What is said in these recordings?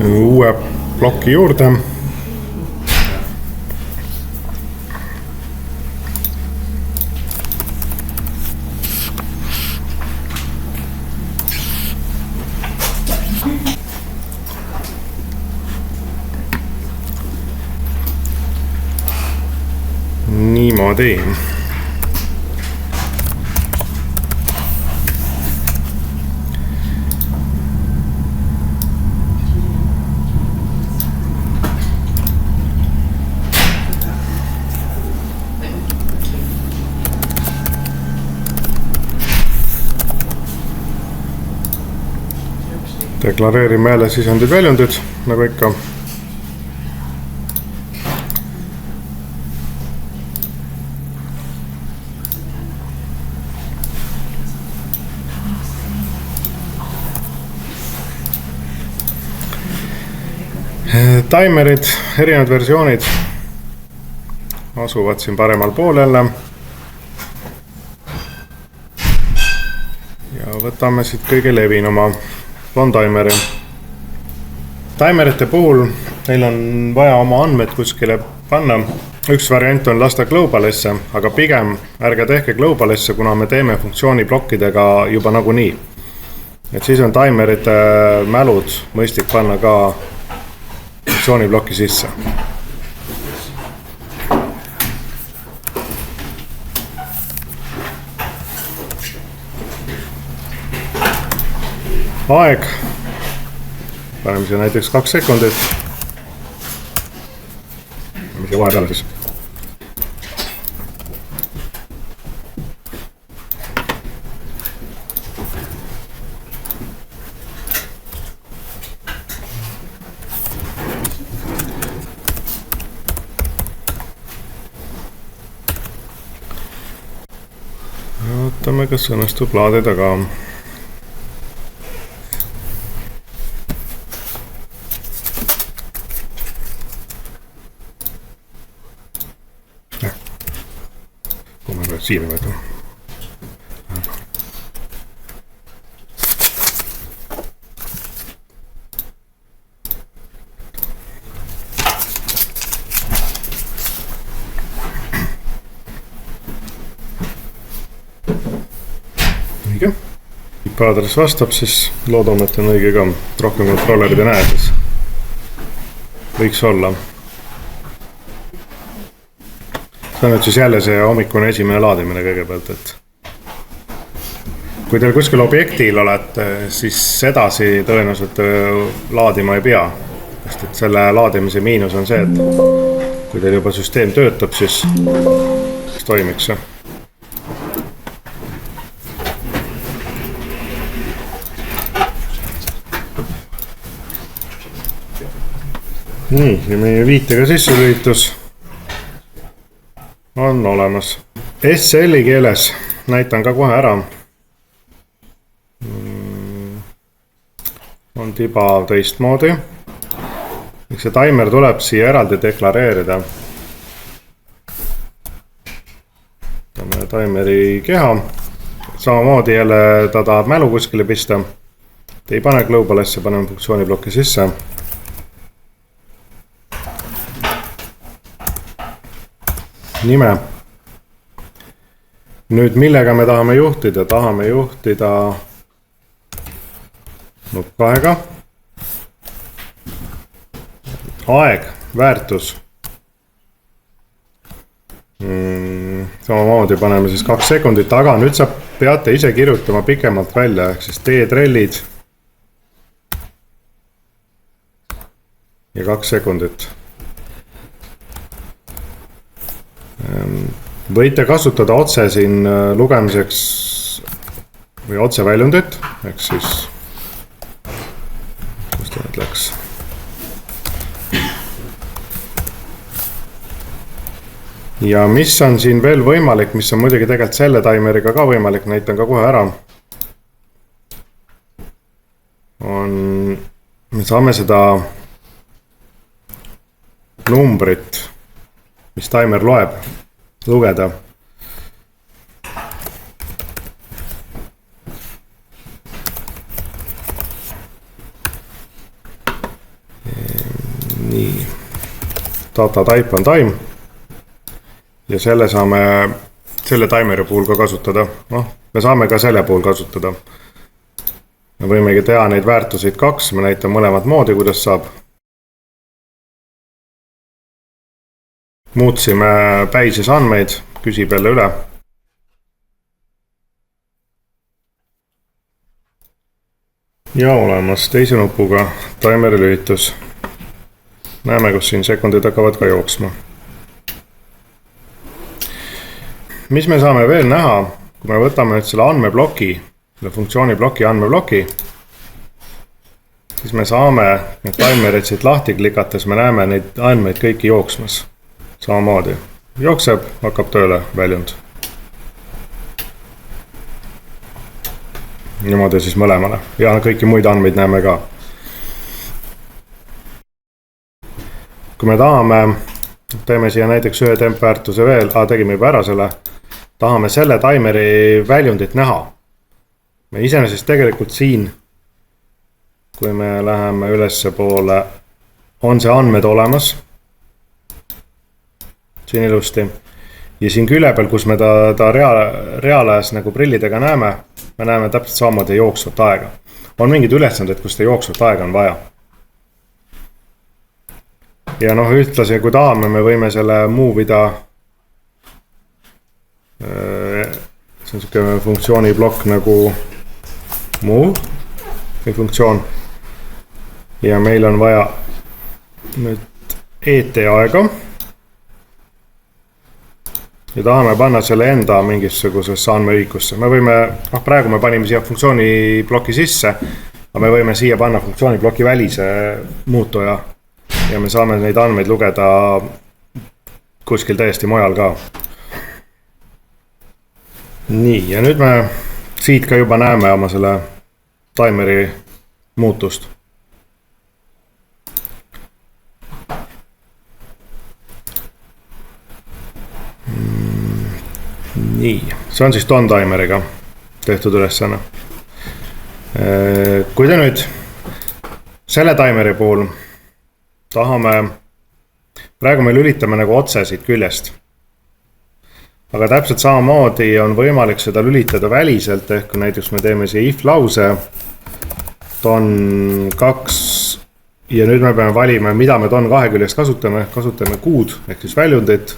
uue ploki juurde. Niimoodi. Deklareerime jälle sisendid väljundid, nagu ikka. Taimerid, erinevad versioonid asuvad siin paremal pool jälle. Ja võtame siit kõige levinuma OneTimeri. Timerite puhul neil on vaja oma andmed kuskile panna. Üks variant on lasta Globalisse, aga pigem ärge tehke Globalisse, kuna me teeme funktsiooniplokkidega juba nagunii. Et siis on timerite mälud mõistlik panna ka funktsiooniploki sisse. Aeg. Paneme siia näiteks 2 sekundit. Paneme siia vahe peale siis. Vaatame, kas õnnestub laadida ka. Siin võtame. Õige. IP-aadress vastab, siis loodame, et on õige ka. Rohkem kontrollerid ei näe, siis võiks olla. See on nüüd siis jälle see hommikune esimene laadimine kõigepealt, et kui teil kuskil objektil olete, siis edasi tõenäoliselt laadima ei pea. Sest et selle laadimise miinus on see, et kui teil juba süsteem töötab, siis toimiks see. Nii, ja meie viitega sisselülitus on olemas. SL-i keeles näitan ka kohe ära. On tiba teistmoodi. See timer tuleb siia eraldi deklareerida. Võtame timeri keha. Samamoodi jälle ta tahab mälu kuskile pista. Te ei pane Globalisse, paneme funktsiooniploki sisse. Nime. Nüüd millega me tahame juhtida? Tahame juhtida nupphääga. Aeg, väärtus. Samamoodi paneme siis 2 sekundit, aga nüüd sa peate ise kirjutama pikemalt välja, ehk siis T-trellid ja 2 sekundit. Võite kasutada otse siin lugemiseks või otse väljundit, ehk siis kus ta nüüd läks. Ja mis on siin veel võimalik, mis on muidugi tegelikult selle timeriga ka võimalik, näitan ka kohe ära. Me saame seda numbrit, mis timer loeb, lugeda. nii, data type on time ja selle saame selle timeri puhul ka kasutada. Noh, me saame ka selle puhul kasutada. Me võimegi teha neid väärtuseid 2, me näitan mõlemad moodi, kuidas saab. Muutsime päises andmeid, küsib jälle üle. Ja olemas teise nupuga timeri lülitus. Näeme, kus siin sekundid hakkavad ka jooksma. Mis me saame veel näha, kui me võtame nüüd selle andmebloki, selle funktsioonibloki andmebloki, siis me saame need timerid siit lahti klikates, me näeme neid andmeid kõiki jooksmas. Samamoodi. Jookseb, hakkab tööle väljund. Niimoodi siis mõlemale. Ja kõiki muid andmeid näeme ka. Kui me tahame, teeme siia näiteks ühe tempväärtuse veel, tegime juba ära selle, tahame selle timeri väljundit näha. Me iseenesest tegelikult siin, kui me läheme ülesse poole, on see andmed olemas. Siin ilusti. Ja siin külje peal, kus me ta reaalajas nagu prillidega näeme, me näeme täpselt samamoodi jooksvat aega. On mingid ülesanded, kus ta jooksvat aega on vaja. Ja noh, ühtlasi, kui tahame, me võime selle move'ida. See on selline funktsiooniblokk nagu move või funktsioon. Ja meil on vaja nüüd ET aega. Ja tahame panna selle enda mingisugusesse andmeühikusse. Me võime, praegu me panime siia funktsioonibloki sisse, aga me võime siia panna funktsioonibloki välise muutuja ja me saame neid andmeid lugeda kuskil täiesti mujal ka. Nii, ja nüüd me siit ka juba näeme oma selle timeri muutust. Nii, see on siis ton timeriga tehtud ülesanne. Kui te nüüd selle timeri puhul tahame, praegu me lülitame nagu otse siit küljest. Aga täpselt samamoodi on võimalik seda lülitada väliselt, ehk näiteks me teeme siia if lause, ton 2 ja nüüd me peame valima, mida me ton 2 küljest kasutame, kasutame kuud ehk siis väljundit.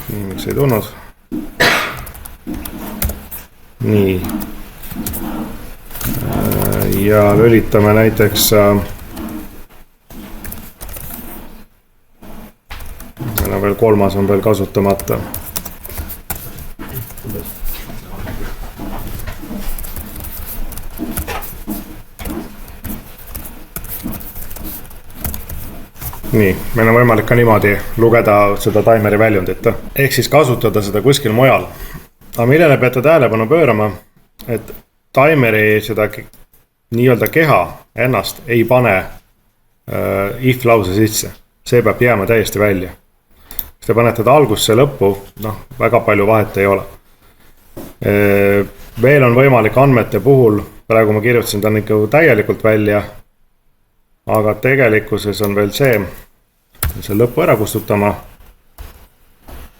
Nii, miks ei tulnud? Nii. Ja lülitame näiteks meil on veel 3 on veel kasutamata. Nii, meil on võimalik ka niimoodi lugeda seda timeri väljundit. Ehk siis kasutada seda kuskil mujal. Aga millele peate tähelepanu pöörama, et timeri seda nii-öelda keha ennast ei pane if lause sisse. See peab jääma täiesti välja. Kui te panete ta algusse lõppu, väga palju vahet ei ole. Veel on võimalik andmete puhul, praegu ma kirjutasin ta ikka täielikult välja, aga tegelikkuses on veel see lõppu ära kustutama.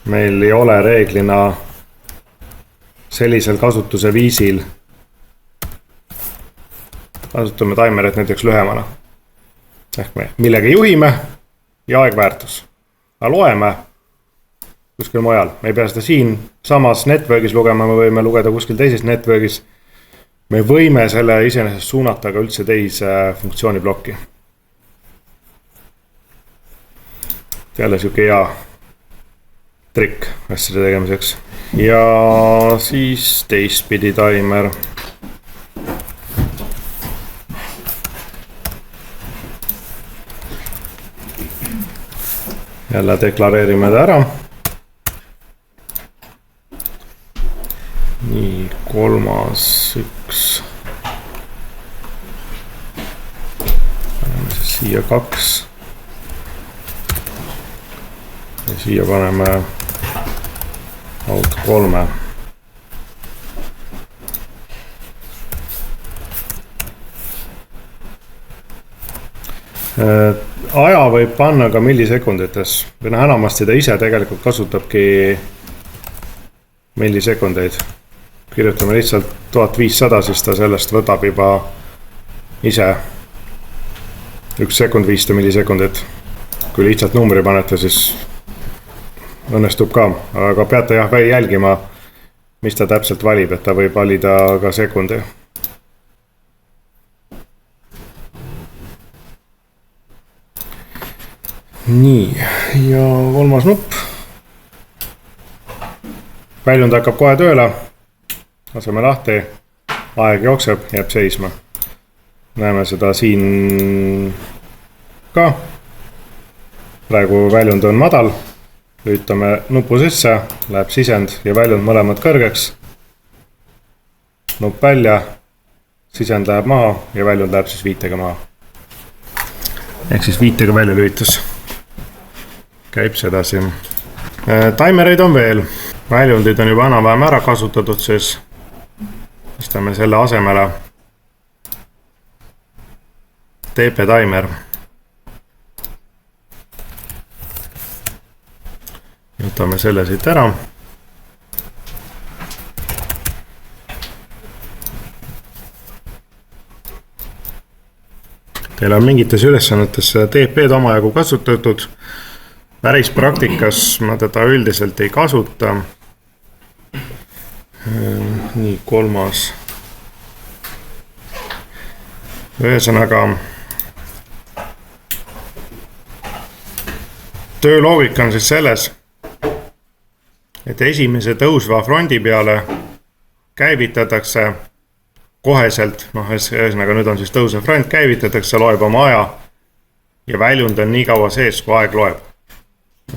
Meil ei ole reeglina sellisel kasutuse viisil. Kasutame timerit näiteks lühemana. Ehk me millega juhime ja aegväärtus. Aga loeme kuskil mujal. Me ei pea seda siin samas networkis lugema, me võime lugeda kuskil teises networkis. Me võime selle iseenesest suunata ka üldse teise funktsiooniblokki. Jälle siuke hea trikk asjade tegemiseks. Ja siis teistpidi timer. Jälle deklareerime ta ära. Nii, 3, 1. Paneme siis siia 2. Ja siia paneme out 3. aja võib panna ka millisekundites või noh, enamasti ta ise tegelikult kasutabki millisekundeid. Kirjutame lihtsalt 1500, siis ta sellest võtab juba ise 1 sekund 500 millisekundit. Kui lihtsalt numbri panete, siis õnnestub ka, aga peate jah jälgima, mis ta täpselt valib, et ta võib valida ka sekundi. Nii, ja 3. nupp. Väljund hakkab kohe tööle. Laseme lahti. Aeg jookseb, jääb seisma. Näeme seda siin ka. Praegu väljund on madal. Lüütame nupu sisse, läheb sisend ja väljund mõlemad kõrgeks. Nupp välja, sisend läheb maha ja väljund läheb siis 5 maha. Ehk siis 5 välja lüütus. Käib sedasi. Taimereid on veel. Väljundid on juba enam-vähem ära kasutatud, siis istame selle asemele TP taimer. Võtame selle siit ära. Teil on mingites ülesannetes TP-d omajagu kasutatud. Päris praktikas ma teda üldiselt ei kasuta. Nii, 3. Ühesõnaga, töö loogika on siis selles, et esimese tõusva frondi peale käivitatakse koheselt, ühesõnaga nüüd on siis tõusev front, käivitatakse, loeb oma aja ja väljund on nii kaua sees, kui aeg loeb.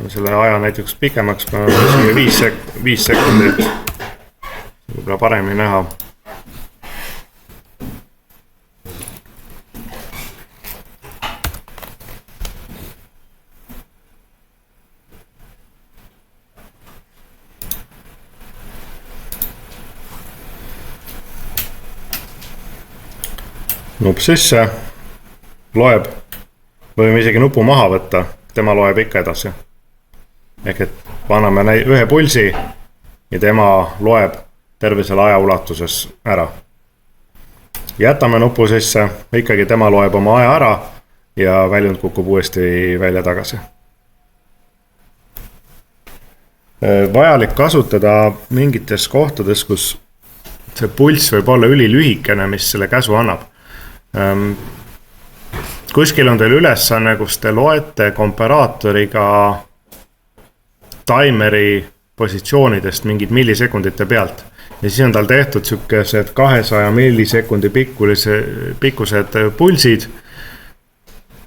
Selle aja näiteks pikemaks, paneme 5 sekundit, võib-olla paremini näha. Nupp sisse, loeb, võime isegi nupu maha võtta, tema loeb ikka edasi. Ehk et paneme ühe pulsi ja tema loeb terve selle aja ulatuses ära. Jätame nupu sisse, ikkagi tema loeb oma aja ära ja väljund kukub uuesti välja tagasi. Vajalik kasutada mingites kohtades, kus see pulss võib olla ülilühikene, mis selle käsu annab. Kuskil on teil ülesanne, kus te loete komparaatoriga taimeri positsioonidest mingid millisekundite pealt. Ja siis on tal tehtud sükesed 200 millisekundi pikkused pulsid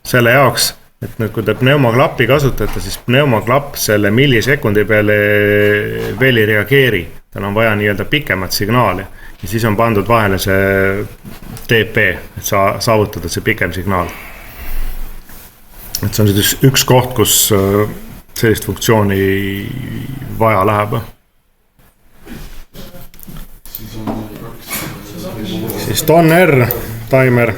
selle jaoks, et nüüd kui te pneumoklappi kasutate, siis pneumoklapp selle millisekundi peale veel ei reageeri. Tal on vaja nii-öelda pikemat signaali ja siis on pandud vahele see TP, et saavutada see pikem signaal. Et see on siis üks koht, kus sellist funktsiooni vaja läheb. Siis Ton R taimer.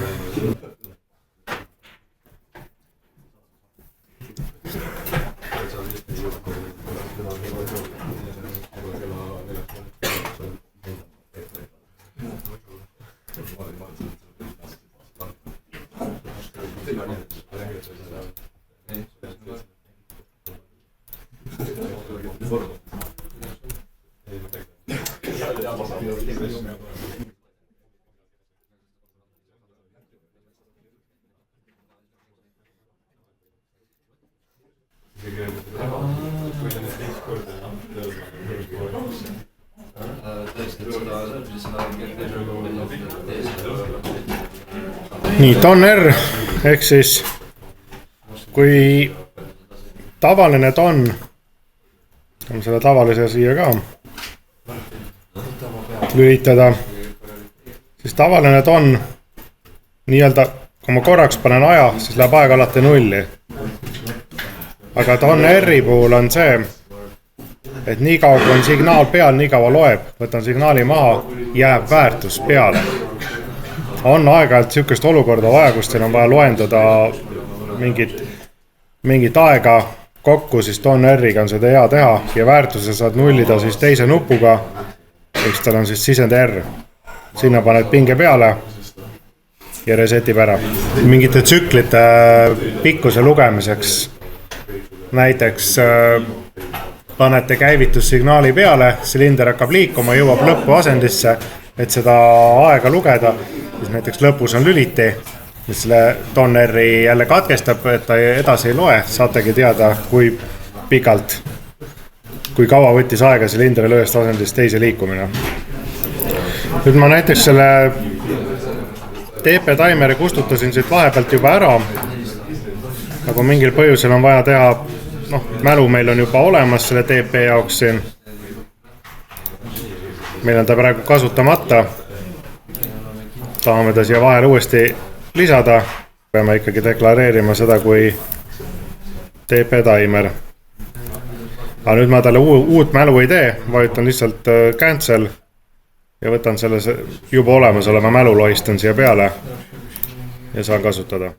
Nii, Ton R, ehk siis kui tavaline ton, on selle tavalise siia ka lülitada, siis tavaline ton nii-öelda, kui ma korraks panen aja, siis läheb aeg alati nulli. Aga Ton R-i puhul on see, et nii kaua kui on signaal peal, nii kaua loeb, võtan signaali maha, jääb väärtus peale. On aeg-ajalt sükest olukorda vaja, kus teil on vaja loendada mingit mingit aega kokku, siis TonR'iga on seda hea teha ja väärtuse saad nullida siis teise nupuga, eks tal on siis sisend R. Sinna paned pinge peale ja resetib ära. Mingite tsüklite pikkuse lugemiseks näiteks panete käivitussignaali peale, silinder hakkab liikuma, jõuab lõppu asendisse, et seda aega lugeda, siis näiteks lõpus on lüliti, mis selle TonR'i jälle katkestab, et ta edasi ei loe, saategi teada, kui pikalt, kui kaua võttis aega silindri ühest asendist teise liikumine. Nüüd ma näiteks selle TP taimeri kustutasin siit vahepealt juba ära, aga mingil põhjusel on vaja teha, mälu meil on juba olemas selle TP jaoks siin. Meil on ta praegu kasutamata. Tahame ta siia vahele uuesti lisada. Peame ikkagi deklareerima seda kui TP taimer. Aga nüüd ma talle uut mälu ei tee, vajutan lihtsalt cancel ja võtan selle juba olemas olema mälu lohistan siia peale ja saan kasutada.